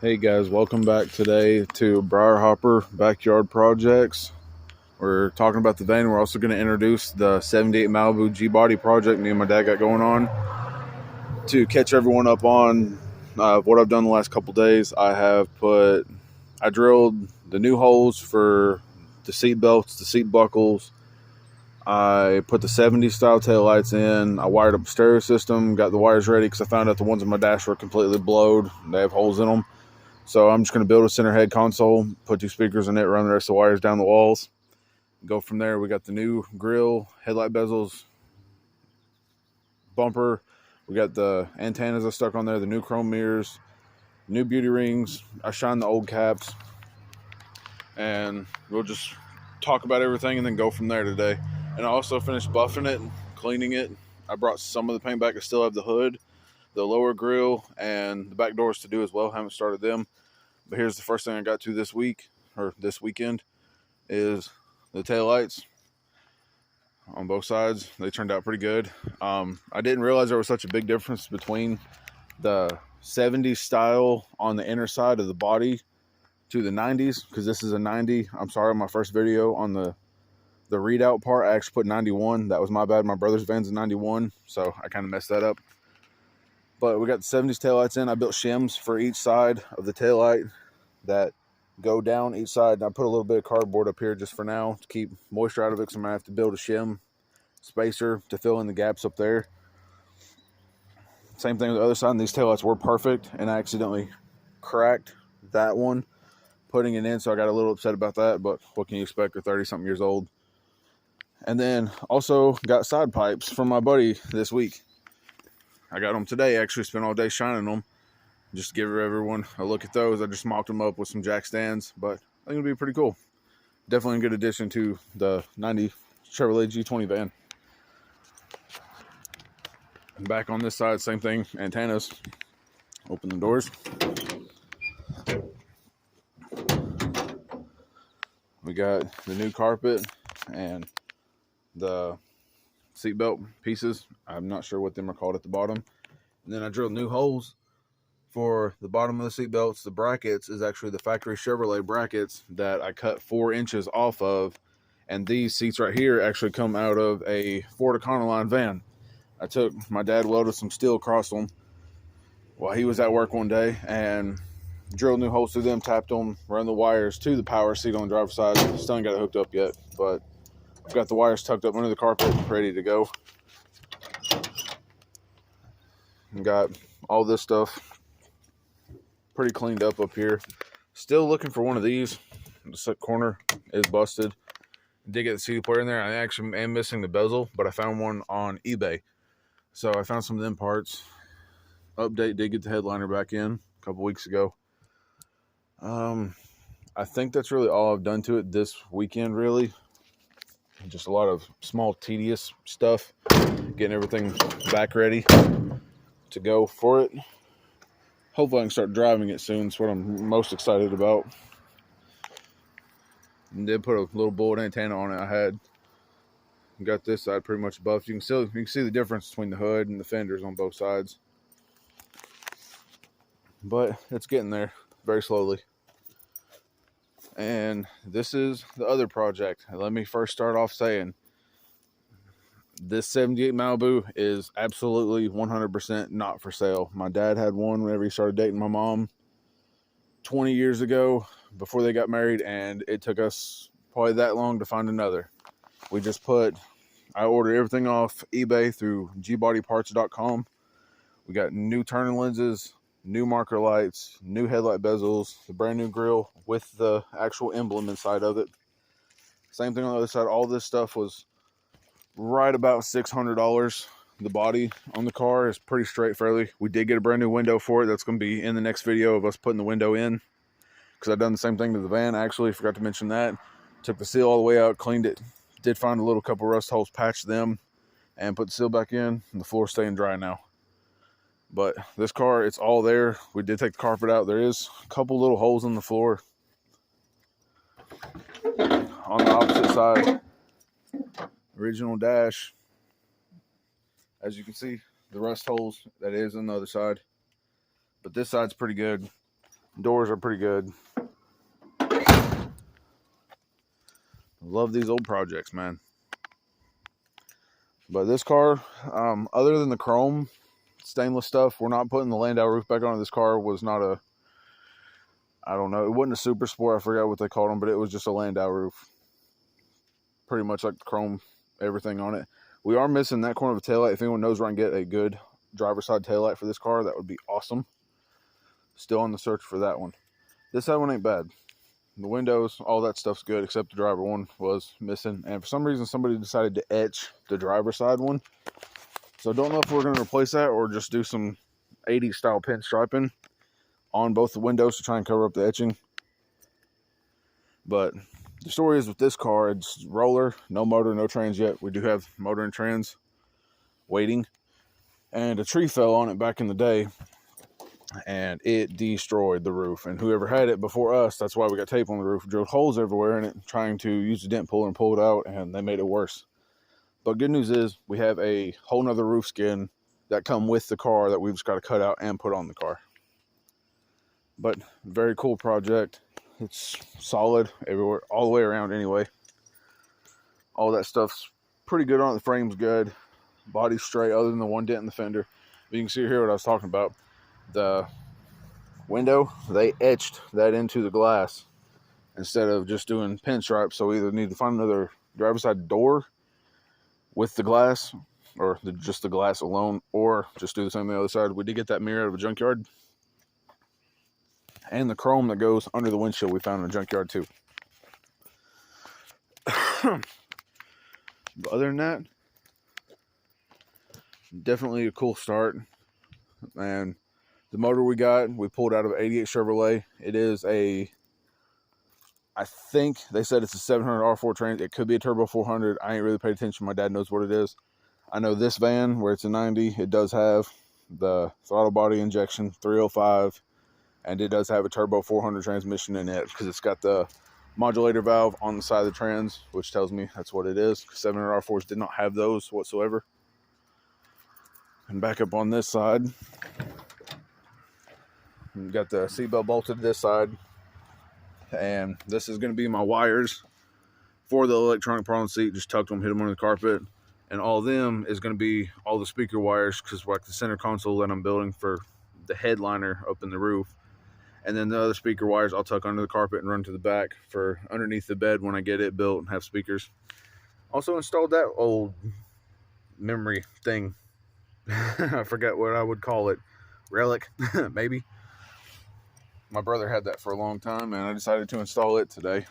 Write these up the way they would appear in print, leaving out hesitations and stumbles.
Hey guys, welcome back today to Briarhopper Backyard Projects. We're talking about the van. We're also going to introduce the 78 Malibu G-Body project me and my dad got going on. To catch everyone up on what I've done the last couple days, I drilled the new holes for the seat belts, the seat buckles. I put the 70s style taillights in. I wired up the stereo system, got the wires ready because I found out the ones in my dash were completely blowed. They have holes in them. So I'm just going to build a center head console, put two speakers in it, run the rest of the wires down the walls. Go from there. We got the new grill, headlight bezels, bumper. We got the antennas I stuck on there, the new chrome mirrors, new beauty rings. I shined the old caps. And we'll just talk about everything and then go from there today. And I also finished buffing it, cleaning it. I brought some of the paint back. I still have the hood, the lower grill, and the back doors to do as well. Haven't started them. But here's the first thing I got to this weekend, is the taillights on both sides. They turned out pretty good. I didn't realize there was such a big difference between the 70s style on the inner side of the body to the 90s, because this is a 90. I'm sorry, my first video on the readout part, I actually put 91. That was my bad. My brother's van's a 91, so I kind of messed that up. But we got the 70s taillights in. I built shims for each side of the taillight that go down each side. And I put a little bit of cardboard up here just for now to keep moisture out of it, because I'm going to have to build a shim spacer to fill in the gaps up there. Same thing with the other side. And these taillights were perfect, and I accidentally cracked that one putting it in, so I got a little upset about that. But what can you expect? They're 30-something years old. And then also got side pipes from my buddy this week. I got them today. Actually spent all day shining them just to give everyone a look at those. I just mocked them up with some jack stands, but I think it'll be pretty cool. Definitely a good addition to the 90 Chevrolet G20 van. And back on this side, same thing, antennas. Open the doors. We got the new carpet and the seatbelt pieces. I'm not sure what them are called at the bottom. And then I drilled new holes for the bottom of the seat belts. The brackets is actually the factory Chevrolet brackets that I cut 4 inches off of. And these seats right here actually come out of a Ford Econoline van. My dad welded some steel across them while he was at work one day and drilled new holes through them, tapped them, run the wires to the power seat on the driver's side. Still ain't got it hooked up yet, but I've got the wires tucked up under the carpet, ready to go. And got all this stuff pretty cleaned up here. Still looking for one of these. The corner is busted. Did get the CD player in there. I actually am missing the bezel, but I found one on eBay. So I found some of them parts. Update, did get the headliner back in a couple weeks ago. I think that's really all I've done to it this weekend, really. Just a lot of small, tedious stuff. Getting everything back ready to go for it. Hopefully I can start driving it soon. That's what I'm most excited about. And did put a little bullet antenna on it. I had got this side pretty much buffed. You can see the difference between the hood and the fenders on both sides. But it's getting there very slowly. And this is the other project. Let me first start off saying this 78 Malibu is absolutely 100% not for sale. My dad had one whenever he started dating my mom 20 years ago before they got married, and it took us probably that long to find another. I ordered everything off eBay through gbodyparts.com. We got new turning lenses, new marker lights, new headlight bezels, the brand new grill with the actual emblem inside of it. Same thing on the other side. All this stuff was right about $600. The body on the car is pretty straight fairly. We did get a brand new window for it. That's going to be in the next video of us putting the window in, because I've done the same thing to the van. Actually, forgot to mention that. Took the seal all the way out, cleaned it. Did find a little couple rust holes, patched them, and put the seal back in. And the floor's staying dry now. But this car, it's all there. We did take the carpet out. There is a couple little holes in the floor. On the opposite side, original dash. As you can see, the rust holes that is on the other side. But this side's pretty good. Doors are pretty good. Love these old projects, man. But this car, other than the chrome stainless stuff, we're not putting the Landau roof back on. This car was not a, I don't know, it wasn't a super sport, I forgot what they called them, but it was just a Landau roof. Pretty much like the chrome, everything on it. We are missing that corner of the taillight. If anyone knows where I can get a good driver's side taillight for this car, that would be awesome. Still on the search for that one. This side one ain't bad. The windows, all that stuff's good, except the driver one was missing. And for some reason, somebody decided to etch the driver's side one. So I don't know if we're going to replace that or just do some 80s style pinstriping on both the windows to try and cover up the etching. But the story is with this car, it's roller, no motor, no trans yet. We do have motor and trans waiting. And a tree fell on it back in the day, and it destroyed the roof. And whoever had it before us, that's why we got tape on the roof, drilled holes everywhere in it, trying to use the dent puller and pull it out, and they made it worse. But good news is we have a whole nother roof skin that come with the car that we've just got to cut out and put on the car. But very cool project. It's solid everywhere, all the way around anyway. All that stuff's pretty good on it. The frame's good. Body's straight other than the one dent in the fender. But you can see here what I was talking about. The window, they etched that into the glass instead of just doing pinstripes. So we either need to find another driver's side door with the glass, or just the glass alone, or just do the same on the other side. We did get that mirror out of a junkyard. And the chrome that goes under the windshield we found in a junkyard too. But other than that, definitely a cool start. And the motor we pulled out of an 88 Chevrolet. It is a, I think they said it's a 700 R4 trans. It could be a turbo 400. I ain't really paid attention. My dad knows what it is. I know this van, where it's a 90, it does have the throttle body injection 305, and it does have a turbo 400 transmission in it because it's got the modulator valve on the side of the trans, which tells me that's what it is. 700 R4s did not have those whatsoever. And back up on this side, we've got the seatbelt bolted to this side, and this is going to be my wires for the electronic part on the seat. Just tucked them, hit them under the carpet, and all of them is going to be all the speaker wires, because like the center console that I'm building for the headliner up in the roof. And then the other speaker wires I'll tuck under the carpet and run to the back for underneath the bed when I get it built and have speakers. Also installed that old memory thing. I forget what I would call it. Relic, maybe. My brother had that for a long time, and I decided to install it today.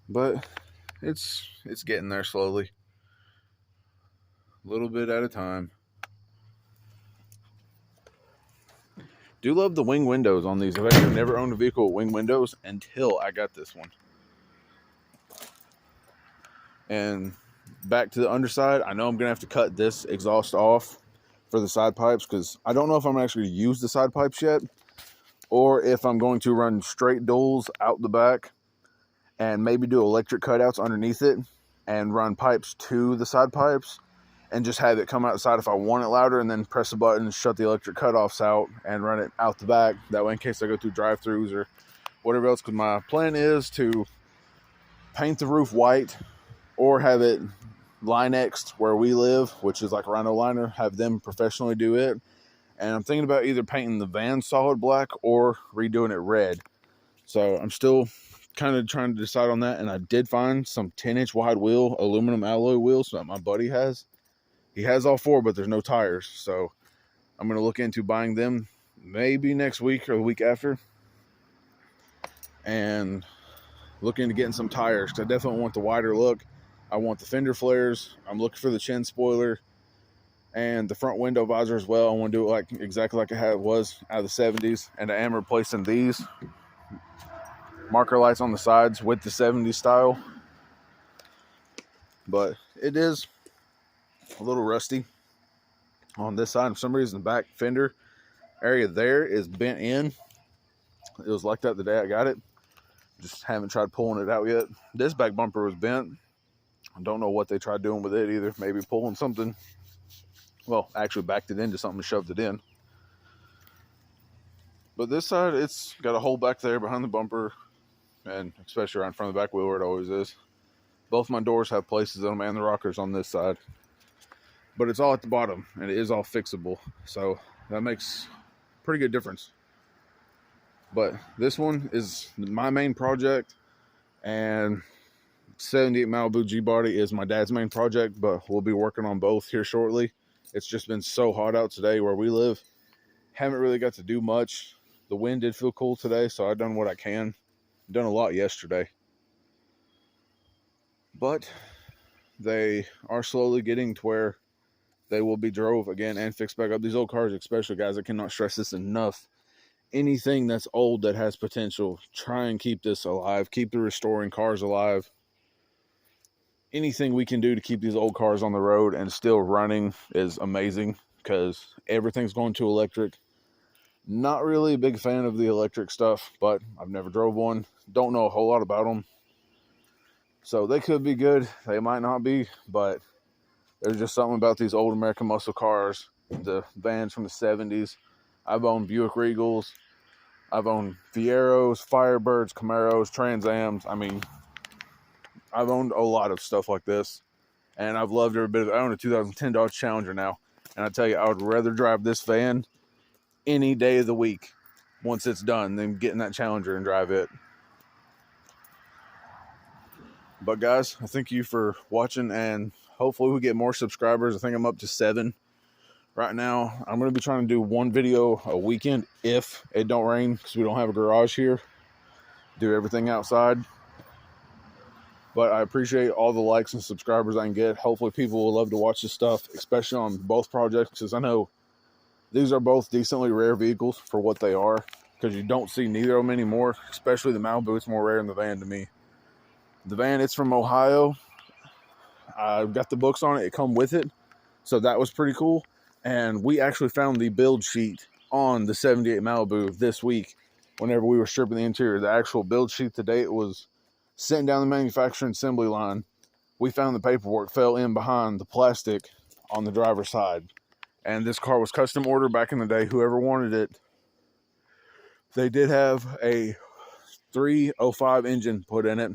But it's getting there slowly. A little bit at a time. Do love the wing windows on these. I've actually never owned a vehicle with wing windows until I got this one. And back to the underside, I know I'm going to have to cut this exhaust off for the side pipes, because I don't know if I'm actually going to use the side pipes yet, or if I'm going to run straight duals out the back and maybe do electric cutouts underneath it and run pipes to the side pipes and just have it come out the side if I want it louder, and then press a button and shut the electric cutoffs out and run it out the back. That way, in case I go through drive-thrus or whatever else, because my plan is to paint the roof white or have it Linexed where we live, which is like a Rhino liner, have them professionally do it. And I'm thinking about either painting the van solid black or redoing it red. So I'm still kind of trying to decide on that. And I did find some 10-inch wide wheel aluminum alloy wheels that my buddy has. He has all four, but there's no tires. So I'm going to look into buying them maybe next week or the week after. And look into getting some tires, because I definitely want the wider look. I want the fender flares. I'm looking for the chin spoiler and the front window visor as well. I want to do it like exactly like it was out of the 70s. And I am replacing these marker lights on the sides with the 70s style. But it is a little rusty on this side. For some reason, the back fender area there is bent in. It was like that the day I got it. Just haven't tried pulling it out yet. This back bumper was bent. I don't know what they tried doing with it either. Maybe pulling something. Well, actually backed it into something and shoved it in. But this side, it's got a hole back there behind the bumper, and especially right in front of the back wheel where it always is. Both my doors have places on them and the rockers on this side. But it's all at the bottom, and it is all fixable. So that makes a pretty good difference. But this one is my main project, and 78 Malibu G-Body is my dad's main project, but we'll be working on both here shortly. It's just been so hot out today where we live. Haven't really got to do much. The wind did feel cool today, so I've done what I can. Done a lot yesterday. But they are slowly getting to where they will be drove again and fixed back up. These old cars, especially, guys, I cannot stress this enough. Anything that's old that has potential, try and keep this alive. Keep the restoring cars alive. Anything we can do to keep these old cars on the road and still running is amazing, because everything's going to electric. Not really a big fan of the electric stuff, but I've never drove one. Don't know a whole lot about them. So they could be good. They might not be, but there's just something about these old American muscle cars, the vans from the 70s. I've owned Buick Regals. I've owned Fieros, Firebirds, Camaros, Trans Ams. I mean, I've owned a lot of stuff like this, and I've loved every bit of it. I own a 2010 Dodge Challenger now, and I tell you, I would rather drive this van any day of the week once it's done than get in that Challenger and drive it. But guys, I thank you for watching, and hopefully we get more subscribers. I think I'm up to 7 right now. I'm going to be trying to do one video a weekend if it don't rain, because we don't have a garage here. Do everything outside. But I appreciate all the likes and subscribers I can get. Hopefully people will love to watch this stuff, especially on both projects, because I know these are both decently rare vehicles for what they are, because you don't see neither of them anymore, especially the Malibu. It's more rare than the van to me. The van, it's from Ohio. I've got the books on it. It come with it. So that was pretty cool. And we actually found the build sheet on the 78 Malibu this week whenever we were stripping the interior. The actual build sheet today, it was sent down the manufacturing assembly line. We found the paperwork fell in behind the plastic on the driver's side. And this car was custom ordered back in the day. Whoever wanted it, they did have a 305 engine put in it.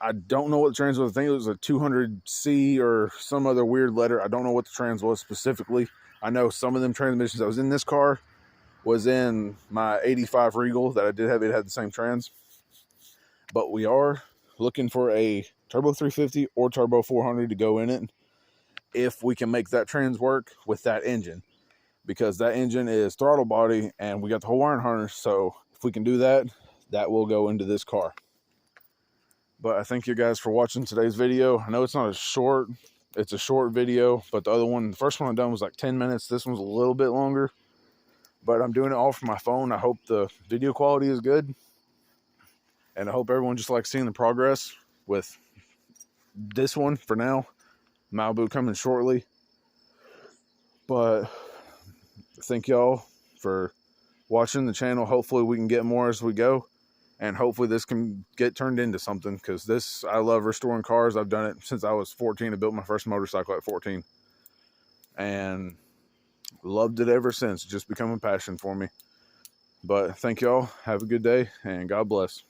I don't know what the trans was. I think it was a 200C or some other weird letter. I don't know what the trans was specifically. I know some of them transmissions that was in this car was in my 85 Regal that I did have. It had the same trans. But we are looking for a turbo 350 or turbo 400 to go in it, if we can make that trans work with that engine, because that engine is throttle body and we got the whole wiring harness. So if we can do that, that will go into this car. But I thank you guys for watching today's video. I know it's not as short. It's a short video, but the other one, the first one I done was like 10 minutes. This one's a little bit longer, but I'm doing it all from my phone. I hope the video quality is good, and I hope everyone just likes seeing the progress with this one for now. Malibu coming shortly. But thank y'all for watching the channel. Hopefully we can get more as we go. And hopefully this can get turned into something, because this, I love restoring cars. I've done it since I was 14. I built my first motorcycle at 14. And loved it ever since. Just become a passion for me. But thank y'all. Have a good day, and God bless.